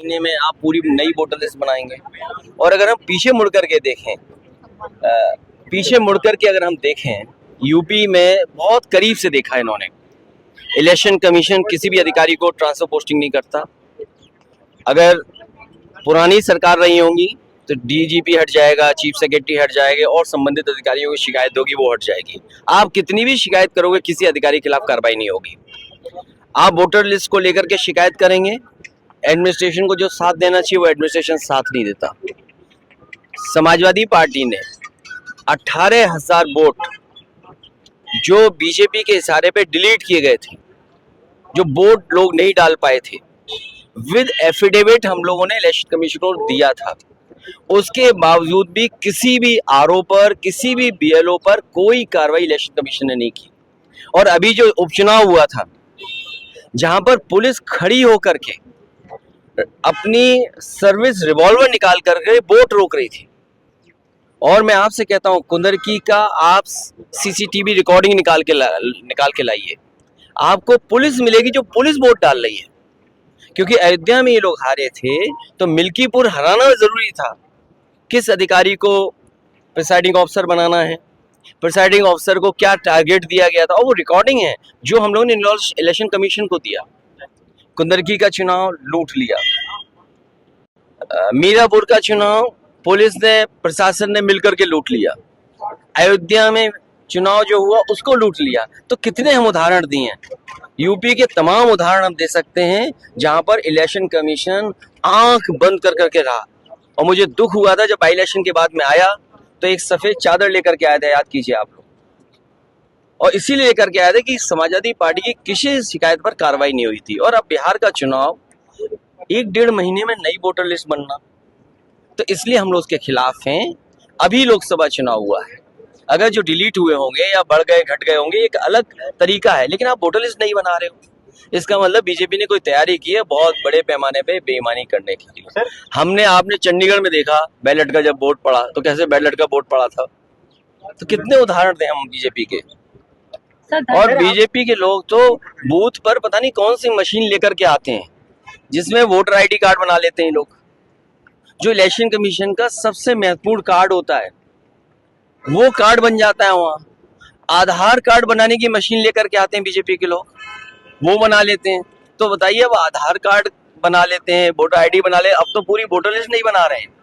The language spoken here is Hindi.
महीने में आप पूरी नई वोटर लिस्ट बनाएंगे। और अगर हम पीछे मुड़ करके देखें, अगर हम देखें, यूपी में बहुत करीब से देखा है इन्होंने। इलेक्शन कमीशन किसी भी अधिकारी को ट्रांसफर पोस्टिंग नहीं करता। अगर पुरानी सरकार रही होंगी तो डीजीपी हट जाएगा, चीफ सेक्रेटरी हट जाएंगे और संबंधित अधिकारियों की शिकायत होगी वो हट जाएगी। आप कितनी भी शिकायत करोगे किसी अधिकारी के खिलाफ कार्रवाई नहीं होगी। आप वोटर लिस्ट को लेकर के शिकायत करेंगे, एडमिनिस्ट्रेशन को जो साथ देना चाहिए वो एडमिनिस्ट्रेशन साथ नहीं देता। समाजवादी पार्टी ने 18,000 वोट जो बीजेपी के इशारे पे डिलीट किए गए थे, जो वोट लोग नहीं डाल पाए थे, विद एफिडेविट हम लोगों ने इलेक्शन कमीशन को दिया था। उसके बावजूद भी किसी भी आरओ पर, किसी भी बीएलओ पर कोई कार्रवाई इलेक्शन कमीशन ने नहीं की। और अभी जो उपचुनाव हुआ था, जहां पर पुलिस खड़ी होकर के अपनी सर्विस रिवॉल्वर निकाल करके वोट रोक रही थी। और मैं आपसे कहता हूं, कुंदरकी का आप सीसीटीवी रिकॉर्डिंग निकाल के लाइए, आपको पुलिस मिलेगी जो पुलिस वोट डाल रही है। क्योंकि अयोध्या में ये लोग हारे थे तो मिल्कीपुर हराना जरूरी था। किस अधिकारी को प्रिसाइडिंग ऑफिसर बनाना है, प्रिसाइडिंग ऑफिसर को क्या टारगेट दिया गया था, और वो रिकॉर्डिंग है जो हम लोगों ने इलेक्शन कमीशन को दिया। कुंदरकी का चुनाव लूट लिया, मीरापुर का चुनाव पुलिस ने, प्रशासन ने मिलकर के लूट लिया, अयोध्या में चुनाव जो हुआ उसको लूट लिया। तो कितने हम उदाहरण दिए हैं, यूपी के तमाम उदाहरण हम दे सकते हैं जहां पर इलेक्शन कमीशन आंख बंद कर करके रहा। और मुझे दुख हुआ था जब बाई इलेक्शन के बाद में आया तो एक सफेद चादर लेकर के आया था, याद कीजिए आप लोग। और इसीलिए लेकर के आया था कि समाजवादी पार्टी की किसी शिकायत पर कार्रवाई नहीं हुई थी। और अब बिहार का चुनाव 1-1.5 महीने में नई वोटर लिस्ट बनना, तो इसलिए हम लोग उसके खिलाफ हैं। अभी लोकसभा चुनाव हुआ है, अगर जो डिलीट हुए होंगे या बढ़ गए घट गए होंगे एक अलग तरीका है, लेकिन आप वोटर लिस्ट नहीं बना रहे हो, इसका मतलब बीजेपी ने कोई तैयारी की है बहुत बड़े पैमाने पे बेईमानी करने के लिए। हमने आपने चंडीगढ़ में देखा बैलेट का जब वोट पड़ा तो कैसे बैलेट का वोट पड़ा था। तो कितने उदाहरण थे हम बीजेपी के। और बीजेपी के लोग तो बूथ पर पता नहीं कौन सी मशीन लेकर के आते हैं जिसमें वोटर आईडी कार्ड बना लेते हैं लोग, जो इलेक्शन कमीशन का सबसे महत्वपूर्ण कार्ड होता है वो कार्ड बन जाता है वहां। आधार कार्ड बनाने की मशीन लेकर के आते हैं बीजेपी के लोग, वो बना लेते हैं। तो बताइए, अब आधार कार्ड बना लेते हैं, वोटर आईडी बना ले, अब तो पूरी वोटर लिस्ट नहीं बना रहे हैं।